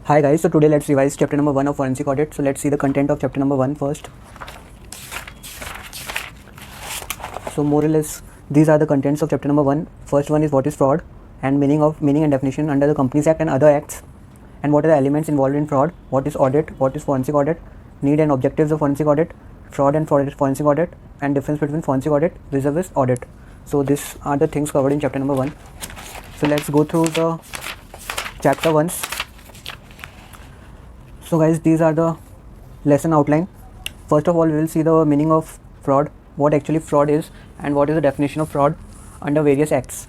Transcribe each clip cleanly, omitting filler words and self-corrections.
Hi guys, so today let's revise chapter number 1 of forensic audit. So let's see the content of chapter number 1 first. So more or less these are the contents of chapter number 1. First one is what is fraud and meaning and definition under the Companies Act and other acts, and what are the elements involved in fraud, what is audit, what is forensic audit, need and objectives of forensic audit, fraud and forensic audit, and difference between forensic audit, reservist audit. So these are the things covered in chapter number 1. So let's go through the chapter once. So guys, these are the lesson outline. First of all, we will see the meaning of fraud, what actually fraud is, and what is the definition of fraud under various acts.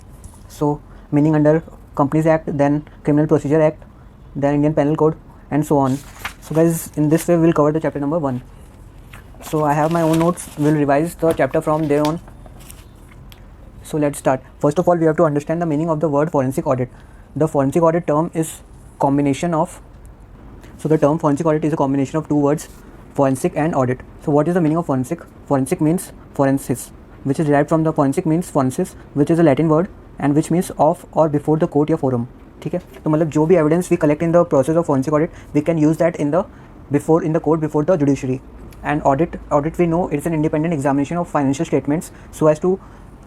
So meaning under Companies Act, then Criminal Procedure Act, then Indian Penal Code, and so on. So guys, in this way we will cover the chapter number 1. So I have my own notes, we will revise the chapter from there on. So let's start. First of all, we have to understand the meaning of the word forensic audit. The forensic audit term is combination of, so the term forensic audit is a combination of two words, forensic and audit. So what is the meaning of forensic? Forensic means forensis, which is derived from the forensic means forensis, which is a Latin word and which means of or before the court या forum. ठीक है, तो मतलब जो भी evidence we collect in the process of forensic audit, we can use that in the court before the judiciary. And audit we know it's an independent examination of financial statements so as to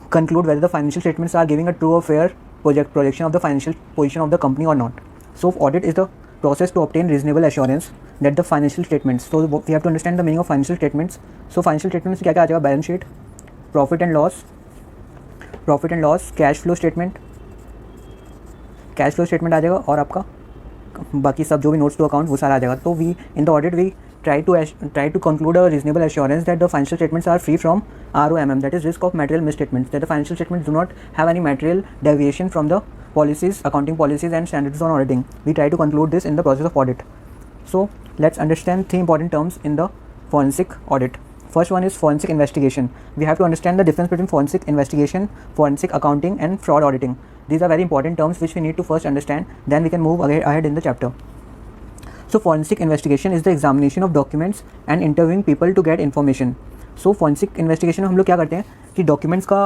conclude whether the financial statements are giving a true or fair projection of the financial position of the company or not. So audit is the process to obtain reasonable assurance that the financial statements, so we have to understand the meaning of financial statements. So financial statements क्या क्या आ जाएगा? Balance sheet, profit and loss, cash flow statement आ जाएगा, और आपका बाकी सब जो भी नोट्स टू अकाउंट वो सारा आ जाएगा. तो we in the audit we try to conclude a reasonable assurance that the financial statements are free from ROMM, that is risk of material misstatements, that the financial statements do not have any material deviation from the policies, accounting policies and standards on auditing. We try to conclude this in the process of audit. So let's understand three important terms in the forensic audit. First one is forensic investigation. We have to understand the difference between forensic investigation, forensic accounting and fraud auditing. These are very important terms which we need to first understand, then we can move ahead in the chapter. So forensic investigation is the examination of documents and interviewing people to get information. So forensic investigation में हम लोग क्या करते हैं कि documents का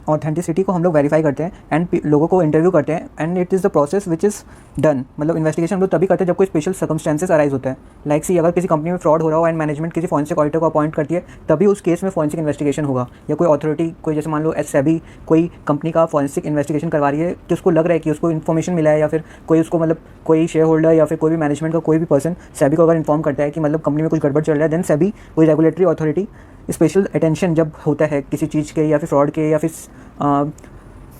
authenticity को हम लोग वेरीफाई करते हैं एंड लोगों को इंटरव्यू करते हैं, and it is the process which is done. मतलब इन्वेस्टिगेशन हम लोग तभी करते हैं जब कोई स्पेशल सर्कमस्टेंसेस अराइज होता है. लाइक सी अगर किसी कंपनी में फ्रॉड हो रहा हो एंड मैनेजमेंट किसी फॉरेंसिक ऑडिटर को अपॉइंट करती है, तभी उस केस में फॉरेंसिक इन्वेस्टिगेशन होगा. या कोई अथॉरिटी, कोई जैसे मान लो SEBI कोई कंपनी का फॉरेंसिक इन्वेस्टिगेशन करवा रही है कि उसको लग रहा है कि उसको इन्फॉर्मेशन मिला है, या फिर कोई उसको मतलब कोई शेयर होल्डर या फिर कोई भी मैनेजमेंट का कोई भी पर्सन SEBI को अगर इन्फॉर्म करता है कि मतलब कंपनी में कुछ गड़बड़ चल रहा है, देन SEBI कोई रेगुलेटरी अथॉरिटी स्पेशल अटेंशन जब होता है किसी चीज़ के या फिर फ्रॉड के या फिर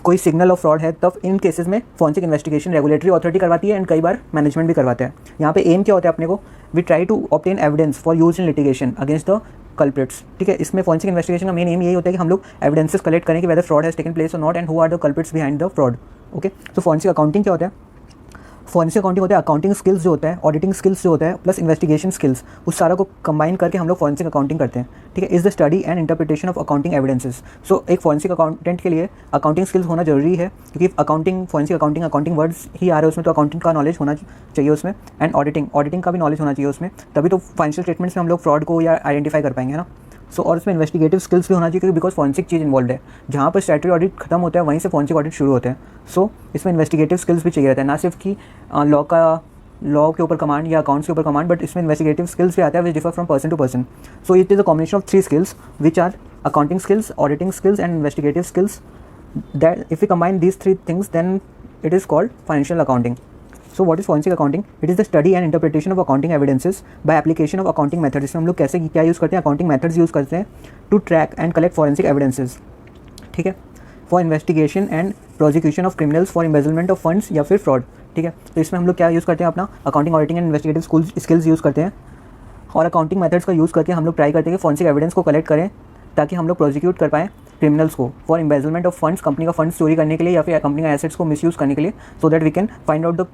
कोई सिग्नल ऑफ फ्रॉड है, तब इन केसेस में फॉरेंसिक इन्वेस्टिगेशन रेगुलेटरी अथॉरिटी करवाती है एंड कई बार मैनेजमेंट भी करवाता है. यहाँ पे एम क्या होता है अपने को? We try to obtain evidence for use in litigation against the culprits. ठीक है, इसमें फॉरेंसिक इन्वेस्टिगेशन का मेन एम यही होता है कि हम लोग एविडेंसेस कलेक्ट करें कि whether fraud has taken place और not and who are the culprits behind the fraud. Okay, तो फॉरेंसिक अकाउंटिंग क्या होता है? फॉरेंसिक अकाउंटिंग होता है अकाउंटिंग स्किल्स जो होता है, ऑडिटिंग स्किल्स जो होता है, प्लस इन्वेस्टिगेशन स्किल्स, उस सारा को कंबाइन करके हम लोग फॉरेंसिक अकाउंटिंग करते हैं. ठीक है, is the study and interpretation of accounting evidences. So एक फॉरेंसिक अकाउंटेंट के लिए अकाउंटिंग स्किल्स होना जरूरी है, क्योंकि फॉरेंसिक अकाउंटिंग वर्ड्स ही आ रहे हैं उसमें, तो अकाउंटिंग का नॉलेज होना चाहिए उसमें, एंड ऑडिटिंग का भी नॉलेज होना चाहिए उसमें, तभी तो फाइनेंशियल स्टेटमेंट्स में हम लोग फ्रॉड को या आइडेंटिफाई कर पाएंगे, है ना. सो और इसमें इन्वेस्टिगेटिव स्किल्स भी होना चाहिए, क्योंकि बिकॉज फॉरेंसिक चीज़ इन्वॉल्व है. जहाँ पर स्टैट्यूटरी ऑडिट खत्म होता है वहीं से फॉरेंसिक ऑडिट शुरू होते हैं. सो इसमें इन्वेस्टिगेटिव स्किल्स भी चाहिए रहता है, ना सिर्फ कि लॉ के ऊपर कमांड या अकाउंट्स के ऊपर कमांड, बट इसमें इन्वेस्टिगेटिव स्किल्स भी आता है which differ from person to person. So it is a combination of 3 skills which are accounting skills, auditing skills and investigative skills. That if you combine these 3 things then it is called financial accounting. So what is forensic accounting? It is the study and interpretation of accounting evidences by application of accounting methods. इसमें हम लोग कैसे क्या use करते हैं? Accounting methods use करते हैं to track and collect forensic evidences. ठीक है, for investigation and prosecution of criminals for embezzlement of funds या फिर फ्रॉड. ठीक है, तो इसमें हम लोग क्या यूज़ करते हैं? अपना accounting, auditing and investigative skills use करते हैं, और अकाउंटिंग मेथड्स का यूज़ करके हम लोग ट्राई करते हैं कि फॉरेंसिक एविडेंस को कलेक्ट करें ताकि हम लोग प्रोसिक्यूट कर पाएँ क्रिमिनल्स को for embezzlement of funds, company का फंड्स चोरी करने के लिए या फिर कंपनी का एसेट्स को मिसयूज़ करने के लिए, so that we can find out the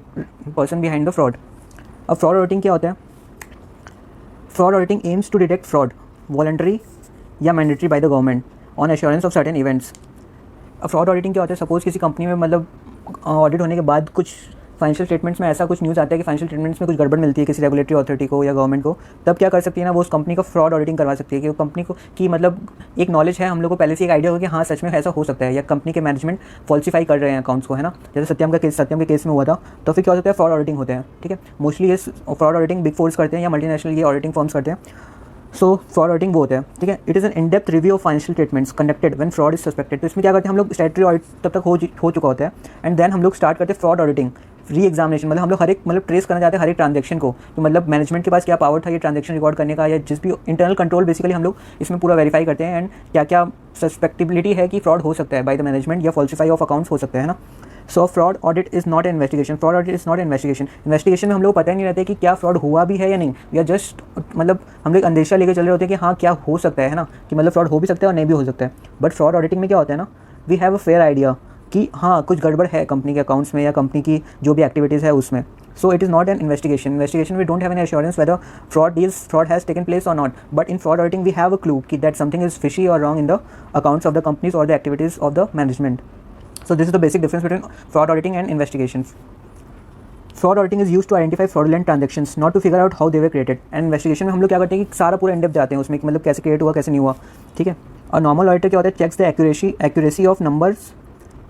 person behind the fraud. अब फ्रॉड ऑडिटिंग क्या होता है? Fraud auditing aims to detect fraud voluntary या mandatory by the government on assurance of certain events. अब फ्रॉड ऑडिटिंग क्या होता है? Suppose किसी कंपनी में मतलब ऑडिट होने के बाद कुछ फाइनेंशियल स्टेटमेंट्स में ऐसा कुछ न्यूज़ आता है कि फाइनेंशियल स्टेटमेंट्स में कुछ गड़बड़ मिलती है किसी रेगुलेटरी अथॉरिटी को या गवर्नमेंट को, तब क्या कर सकती है ना, वो उस कंपनी का फ्रॉड ऑडिटिंग करवा सकती है कि वो कंपनी को की मतलब एक नॉलेज है, हम लोग को पहले से एक आइडिया हो कि हाँ सच में ऐसा हो सकता है या कंपनी के मैनेजमेंट फॉल्सीफाई कर रहे हैं अकाउंट्स को, है ना। जैसे सत्यम के केस में हुआ था, तो फिर क्या हो सकता है, फ्रॉड ऑडिटिंग होते हैं, ठीक है। मोस्टली ये फ्रॉड ऑडिटिंग बिग फोर्स करते हैं या मल्टीनेशनल ये ऑडिटिंग फर्म्स करते हैं। सो फ्रॉड ऑडिटिंग वो होता है, ठीक है। It is an in depth review of financial statements conducted when fraud is suspected. तो इसमें क्या करते हैं हम लोग, स्टैट्यूटरी ऑडिट तब तक हो चुका होता है, एंड देन हम लोग स्टार्ट करते हैं फ्रॉड ऑडिटिंग, री एग्जामिनेशन। मतलब हम लोग हर एक ट्रेस करना चाहते हैं हर एक ट्रांजेक्शन को, तो मतलब मैनेजमेंट के पास क्या पावर था ये ट्रांजेक्शन रिकॉर्ड करने का, या जिस भी इंटरनल कंट्रोल बेसिकली हम लोग इसमें पूरा वेरीफाई करते हैं, एंड क्या क्या सस्पेक्टिबिलिटी है कि फ्रॉड हो सकता है बाय द मैनेजमेंट या फॉल्सीफाई ऑफ अकाउंट्स हो सकता है ना। So fraud audit is not investigation, fraud audit is not investigation. Investigation में हम लोग पता ही नहीं रहते कि क्या फ्रॉड हुआ भी है या नहीं, या जस्ट मतलब हम लोग अंदेशा लेकर चल रहे होते हैं कि हाँ क्या हो सकता है ना, कि मतलब फ्रॉड हो भी सकता है और नहीं भी हो सकता है। बट फ्रॉड ऑडिटिंग में क्या होता है ना, we have a fair idea कि हाँ कुछ गड़बड़ है कंपनी के अकाउंट्स में या कंपनी की जो भी एक्टिविटीज़ है उसमें। So it is not an investigation. Investigation we don't have any assurance whether fraud has taken place or not. But in fraud auditing we have a clue that something is fishy or wrong in the accounts of the companies or the activities of the management. So this is the basic difference between fraud auditing and investigations. Fraud auditing is used to identify fraudulent transactions, not to figure out how they were created. And investigation में हम लोग क्या करते हैं कि सारा पूरा in depth जाते हैं उसमें कि मतलब कैसे क्रिएट हुआ कैसे नहीं हुआ, ठीक है। और नॉर्मल ऑडिटर क्या होता है, checks the accuracy of numbers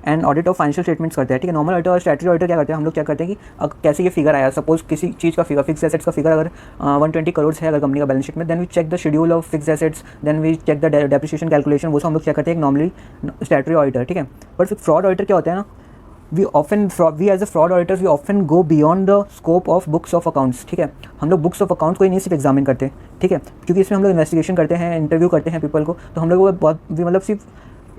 and audit of financial statements करते हैं, ठीक है। नॉर्मल ऑडिटर और स्टैट्यूटरी ऑडिटर क्या करते हैं, हम लोग क्या करते हैं कि कैसे ये फिगर आया, सपोज किसी चीज़ का फिगर, फिक्स एसेट्स का फिगर अगर 120 करोड़ है अगर कंपनी का बैलेंस शीट में, then we check the schedule of fix assets, then we check the depreciation calculation, वो सब हम लोग क्या करते हैं नॉर्मली स्टैट्यूटरी ऑडिटर, ठीक है। बट फिर फ्रॉड ऑडिटर क्या होता है ना, we as a fraud auditors we often go beyond the scope of books of accounts, ठीक है। हम लोग बुक्स ऑफ अकाउंट्स को ही नहीं सिर्फ एग्जामिन करते, ठीक है, क्योंकि इसमें हम लोग इन्वेस्टिगेशन करते हैं, इंटरव्यू करते हैं पीपल को, तो हम लोग बहुत मतलब सिर्फ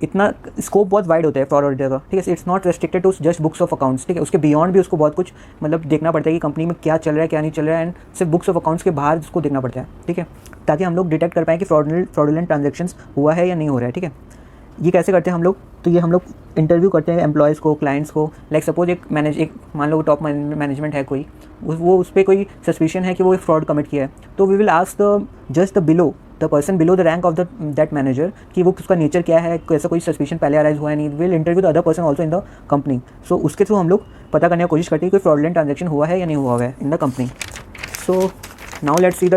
इतना स्कोप बहुत वाइड होता है फ्रॉड ऑडिटर का, ठीक है। It's not restricted to just books of accounts, ठीक है। उसके बियॉन्ड भी उसको बहुत कुछ मतलब देखना पड़ता है कि कंपनी में क्या चल रहा है क्या नहीं चल रहा है, एंड सिर्फ बुक्स ऑफ अकाउंट्स के बाहर उसको देखना पड़ता है, ठीक है, ताकि हम लोग डिटेक्ट कर पाएँ कि फ्रॉडुलेंट ट्रांजेक्शंस हुआ है या नहीं हो रहा है, ठीक है। ये कैसे करते हैं हम लोग, तो ये हम लोग इंटरव्यू करते हैं एम्प्लॉयज़ को, क्लाइंट्स को। लाइक सपोज एक मान लो टॉप मैनेजमेंट है कोई, वो उस पर कोई सस्पिशन है कि वो फ्रॉड कमिट किया है, तो we will ask the person below the rank of that manager कि वो उसका नेचर क्या है, ऐसा कोई सस्पिशन पहले अराइज हुआ है नहीं, will interview the other person also in the company. So उसके थ्रू हम लोग पता करने की कोशिश करते हैं कि कोई फ्रॉडुलेंट ट्रांजेक्शन हुआ है या नहीं हुआ है इन the company. So now let's see the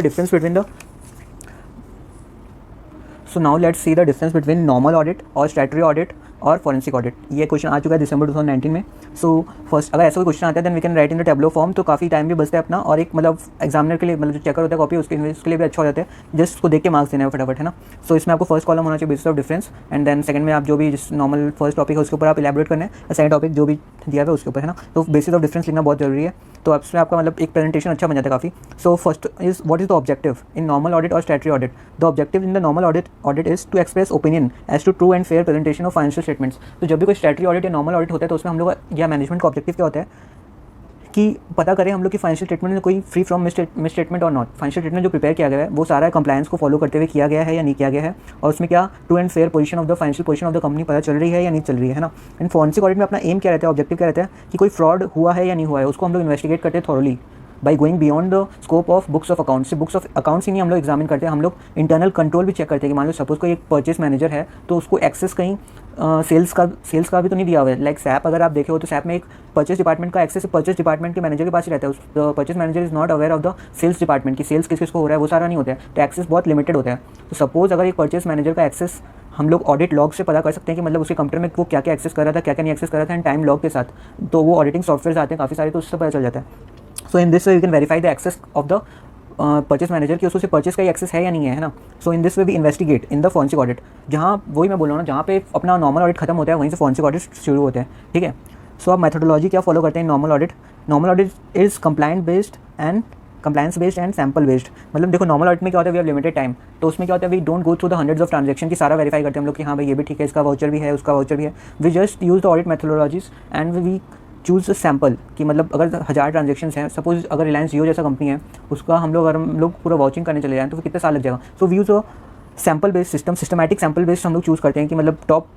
difference between normal audit और स्टैट्यूटरी ऑडिट और फॉरेंसिक ऑडिट। ये क्वेश्चन आ चुका है दिसंबर 2019 में। सो फर्स्ट अगर ऐसा कोई क्वेश्चन आता है then we can write in the tabular form, तो काफ़ी टाइम भी बचता है अपना, और एक मतलब एग्जामिनर के लिए मतलब जो चेकर होता है कॉपी उसके लिए भी अच्छा हो जाता है, जस्ट उसको देख के मार्क्स देना है फटाफट, है ना। सो इसमें आपको फर्स्ट कॉलम होना चाहिए basis of difference, and then second में आप जो भी जिस नॉर्मल फर्स्ट टॉपिक है उसके ऊपर आप इलेबोरेट करना है, सेकंड टॉपिक जो भी दिया है उसके ऊपर, है ना। तो बेसिस ऑफ डिफरेंस लिखना बहुत जरूरी है, तो उसमें आपका मतलब एक प्रेजेंटेशन अच्छा बन जाता है काफ़ी। So first is what is the objective in normal audit और statutory audit. The objective in the normal audit is to express opinion as to true and fair presentation of financial statements. तो जब भी कोई statutory audit या normal audit होता है तो उसमें हम लोग या मैनेजमेंट का ऑब्जेक्टिव क्या होता है कि पता करें हम लोग कि फाइनेंशियल स्टेटमेंट में कोई फ्री फ्रॉम मिसस्टेटमेंट और नॉट। फाइनेंशियल स्टेटमेंट जो प्रिपेयर किया गया है वो सारा कंप्लायंस को फॉलो करते हुए किया गया है या नहीं किया गया है, और उसमें क्या true and fair position of the financial position of the company पता चल रही है या नहीं चल रही है ना। इन फॉरेंसिक ऑडिट में अपना एम क्या रहता है, ऑब्जेक्टिव क्या रहता है कि कोई फ्रॉड हुआ है या नहीं हुआ है, उसको हम लोग इन्वेस्टिगेट करते हैं thoroughly by going beyond the scope of books of accounts. Books of accounts ही नहीं हम लोग एग्जामिन करते हैं, हम लोग इंटरनल कंट्रोल भी चेक करते हैं कि मान लो सपोज कोई एक परचेस मैनेजर है तो उसको एक्सेस कहीं सेल्स का भी तो नहीं दिया हुआ है। लाइक सैप अगर आप देखे हो तो सैप में एक परचेस डिपार्टमेंट का एक्सेस परचेस डिपार्टमेंट के मैनेजर के पास ही रहता है। उस purchase manager is not aware of the sales department की सेल्स किस को हो रहा है वो सारा नहीं होता है, तो एक्सेस बहुत लिमिटेड होता है। तो सपोज अगर एक परचेस मैनेजर का एक्सेस हम लोग ऑडिट लॉग से पता कर सकते हैं कि मतलब उसके कंप्यूटर में वो क्या क्या एक्सेस कर रहा था, क्या क्या नहीं एक्सेस कर रहा था, एंड टाइम लॉग के साथ, तो वो ऑडिटिंग सॉफ्टवेयर आते हैं काफ़ी सारे, तो उससे पता चल जाता है। So in this way you can verify the access of the purchase manager कि उसको परचेस का ही एक्सेस है या नहीं है ना। So in this way we investigate in the forensic audit, जहाँ वही मैं बोल रहा हूँ ना, जहाँ पे अपना नॉर्मल ऑडिट खत्म होता है वहीं से फॉरेंसिक ऑडिट शुरू होते हैं, ठीक है। सो आप मेथोडोलॉजी क्या फॉलो करते हैं normal audit. Normal audit is compliance based and sample based. मतलब देखो नॉर्मल ऑडिट में क्या होता है, वी हैव लिमिटेड टाइम, तो उसमें क्या होता है we don't go through the hundreds of transaction की सारा वेरीफाई करते हैं हम लोग कि हाँ भाई ये भी ठीक है, इसका वाउचर भी है, उसका वाउचर भी है। We just use the audit methodologies and we choose sample कि मतलब अगर 1000 ट्रांजेक्शन्स हैं, सपोज अगर रिलायंस जियो जैसा कंपनी है उसका हम लोग पूरा वाचिंग करने चले जाएँ तो फिर कितना साल लग जाएगा। So we use a sample based system, systematic sample based हम लोग चूज़ करते हैं कि मतलब टॉप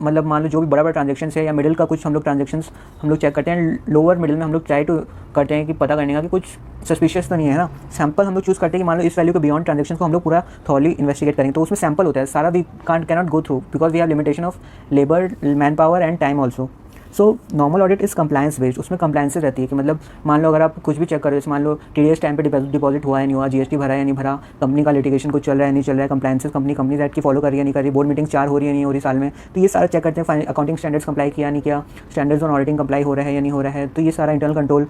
मतलब मान लो जो भी बड़ा ट्रांजेक्शन है या मिडिल का कुछ हम लोग ट्रांजेक्शन्स हम लोग चेक करते हैं, लोअर मिडिल में हम लोग ट्राई टू करते हैं कि पता करने का कि कुछ सस्पिशियस तो नहीं है ना। सैम्पल हम लोग चूज़ करते हैं कि मान लो इस वैल्यू के बियॉन्ड ट्रांजेक्शन को हम लोग पूरा थॉरली इन्वेस्टिगेट करेंगे, तो उसमें सैम्पल होता है सारा, we can not go through because we have limitation of labour, man power and time also. So normal audit is compliance based, उसमें कंप्लायंसेस रहती है कि मतलब मान लो अगर आप कुछ भी चेक कर रहे हो, मान लो TDS टाइम पे डिपॉजिट हुआ है नहीं हुआ, GST भरा है या नहीं भरा, कंपनी का लिटिगेशन कुछ चल रहा है नहीं चल रहा है, कंप्लायंसेस कंपनी एक्ट की फॉलो कर रही है नहीं कर रही, बोर्ड मीटिंग 4 हो रही है नहीं हो रही साल में, तो ये सारा चेक करते हैं। अकाउंटिंग स्टैंडर्ड्स कंप्लाई किया नहीं किया, स्टैंडर्ड्स ऑन ऑडिटिंग कंप्लाई हो रहा है या नहीं हो रहा है, तो ये सारा इंटरनल कंट्रोल,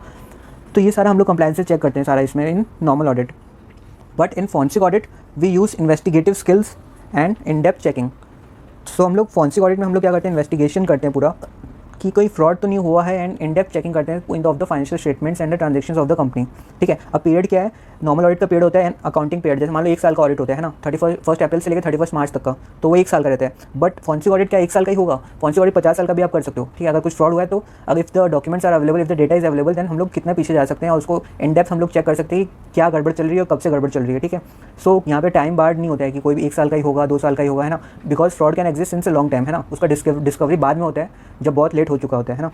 तो ये सारा हम लोग कंप्लायंसेस चेक करते हैं सारा इसमें in normal audit. But in forensic audit we use investigative skills and in depth checking. So हम लोग फॉरेंसिक ऑडिट में हम लोग क्या करते हैं, इन्वेस्टिगेशन करते हैं पूरा कि कोई फ्रॉड तो नहीं हुआ है, एंड इन डेप्थ चेकिंग करते हैं in of the financial statements and the transactions of the company. ठीक है, अब पीरियड क्या है, नॉर्मल ऑडिट का पीरियड होता है अकाउंटिंग पीरियड, जैसे मान लो 1 साल का ऑडिट होता है ना, 31 अप्रैल से लेकर 31 मार्च तक का, तो वो 1 साल का रहता है। बट फॉरेंसिक ऑडिट क्या 1 साल का ही होगा, फॉरेंसिक ऑडिट 50 साल का भी आप कर सकते हो। ठीक है, अगर कुछ फ्रॉड हुआ है तो अगर if the documents are available, if the data is available, then हम लोग कितना पीछे जा सकते हैं और उसको इन डेप्थ हम लोग चेक कर सकते हैं कि क्या गड़बड़ चल रही है और कब से गड़बड़ चल रही है। ठीक है, सो यहाँ पे टाइम बार्ड नहीं होता है कि कोई भी 1 साल का ही होगा 2 साल का ही होगा, है ना, because fraud can exist since a long time, है ना, उसका डिस्कवरी बाद में होता है जब बहुत लेट हो चुका होता है ना।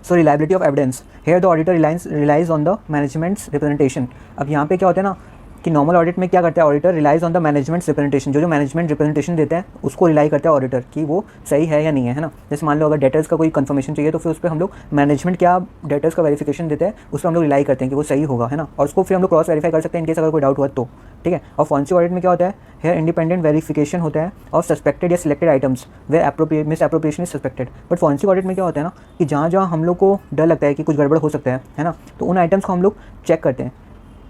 So reliability of evidence, here the auditor relies on the management's representation. अब यहाँ पे क्या होता है ना कि नॉर्मल ऑडिट में क्या करता है auditor, relies on the management's representation, जो मैनेजमेंट रिप्रेजेंटेशन देते हैं उसको रिलाई करता है ऑडिटर कि वो सही है या नहीं है ना। जैसे मान लो अगर डेटर्स का कोई कंफर्मेशन चाहिए तो फिर उस पर हम लोग मैनेजमेंट क्या डेटर्स का वेरिफिकेशन देते हैं, उस पर हम लोग रिलाई करते हैं कि वो सही होगा, है ना, और उसको फिर हम लोग क्रॉस वेरीफाई कर सकते हैं इनकेस अगर कोई डाउट हुआ तो। ठीक है, और फॉरेंसिक ऑडिट में क्या होता है, हेयर इंडिपेंडेंट वेरिफिकेशन होता है ऑफ सस्पेक्टेड या selected items where misappropriation is suspected. But forensic audit में क्या होता है ना कि जहाँ हम लोग को डर लगता है कि कुछ गड़बड़ हो सकता है ना, तो उन आइटम्स को हम लोग चेक करते हैं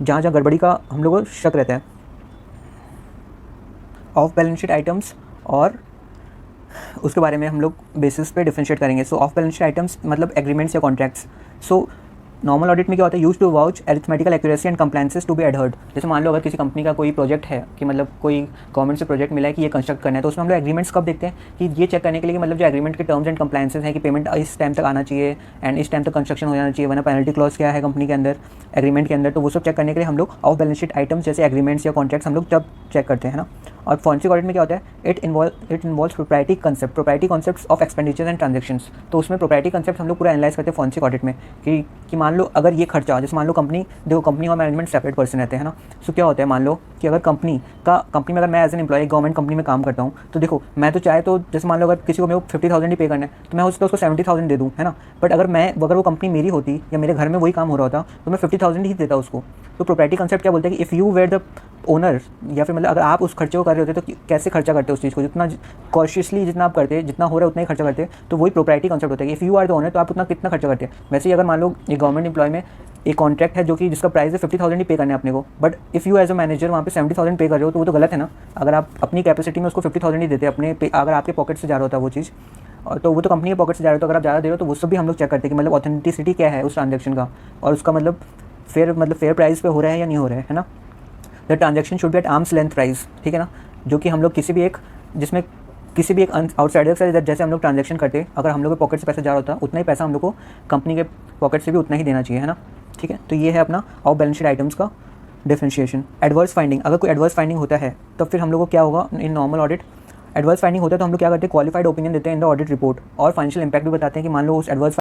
जहाँ गड़बड़ी का हम लोग को शक रहता है। ऑफ बैलेंस शीट आइटम्स और उसके बारे में हम लोग बेसिस पे डिफरेंशिएट करेंगे। So off balance sheet items मतलब एग्रीमेंट्स या कॉन्ट्रैक्ट्स। सो नॉर्मल ऑडिट में क्या होता है, use to vouch arithmetical accuracy and compliances to be adhered. जैसे मान लो अगर किसी कंपनी का कोई प्रोजेक्ट है कि मतलब कोई गवर्नमेंट से प्रोजेक्ट मिला है कि ये कंस्ट्रक्ट करना है, तो उसमें हम लोग एग्रीमेंट्स कब देखते हैं कि ये चेक करने के लिए कि मतलब जो एग्रीमेंट के टर्म्स एंड कंप्लायंसेस हैं कि पेमेंट इस टाइम तक आना चाहिए एंड इस टाइम तक कंस्ट्रक्शन हो जाना चाहिए, वरना पेनल्टी क्लॉज क्या है कंपनी के अंदर एग्रीमेंट के अंदर, तो वो सब चेक करने के लिए हम लोग ऑफ बैलेंस शीट आइटम्स जैसे एग्रीमेंट्स या कॉन्ट्रैक्ट्स हम लोग तब चेक करते हैं ना। और फॉरेंसिक ऑडिट में क्या होता है, it involves propriety concepts of expenditures and transactions. तो उसमें प्रोप्राइटी कॉन्सेप्ट हम लोग पूरा एनालाइज करते हैं फॉरेंसिक ऑडिट में कि मान लो अगर ये खर्चा, जैसे मान लो कंपनी और मैनेजमेंट सेपरेट पर्सन रहते हैं ना। सो क्या होता है, मान लो कि अगर कंपनी में अगर मैं as an employee government company में काम करता हूँ, तो देखो मैं तो चाहे तो जैसे मान लो अगर किसी को मेरे को 50,000 ही पे करना है तो मैं उसको 70,000 दे दूँ, है ना। बट अगर वो कंपनी मेरी होती या मेरे घर में वही काम हो रहा होता तो मैं 50,000 ही देता उसको। तो प्रोपर्टी कंसेप्ट क्या बोलते हैं कि if you were the owner, या फिर मतलब अगर आप उस खर्चे को कर रहे होते तो कैसे खर्चा करते उस चीज़ को, जितना कॉशियसली जितना आप करते, जितना हो रहा है उतना ही खर्चा करते, तो वही प्रोपर्टी कंसेप्ट होता है कि if you are the owner तो आप उतना कितना खर्चा करते हैं। वैसे ही अगर मान लो एक गवर्नमेंट एम्प्लॉय में एक कॉन्ट्रैक्ट है जो कि जिसका प्राइस है 50,000 ही पे करना है अपने को, but if you as a manager वहाँ पे 70,000 पे कर रहे हो तो वो तो गलत है ना। अगर आप अपनी कैपेसिटी में उसको 50,000 ही देते अपने अगर आपके पॉकेट से जा रहा होता वो चीज़, और तो वो तो कंपनी के पॉकेट से जा रहा है, तो अगर आप ज़्यादा दे रहे हो तो वो सब भी हम लोग चेक करते हैं कि मतलब ऑथेंटिसिटी क्या है उस ट्रांजेक्शन का, और उसका मतलब फेयर प्राइस पे हो रहा है या नहीं हो रहा है ना। The transaction should be at arm's length price, ठीक है ना, जो कि हम लोग किसी भी एक आउटसाइडर से जैसे हम लोग ट्रांजेक्शन करते, अगर हम लोग के पॉकेट से पैसा जा रहा होता उतना ही पैसा हम लोग को कंपनी के पॉकेट से भी उतना ही देना चाहिए, है ना। ठीक है, तो ये है अपना ऑफ बैलेंस शीट आइटम्स का डिफरेंशिएशन। एडवर्स फाइंडिंग, अगर कोई एडवर्स फाइंडिंग होता है तो फिर हम लोग को क्या होगा इन नॉर्मल ऑडिट, एडवर्स फाइंडिंग होता है तो हम लोग क्या करते हैं, क्वालिफाइड ओपिनियन देते हैं इन द ऑडिट रिपोर्ट, और फाइनेंशियल इंपैक्ट भी बताते हैं कि मान लो उस एडवर्स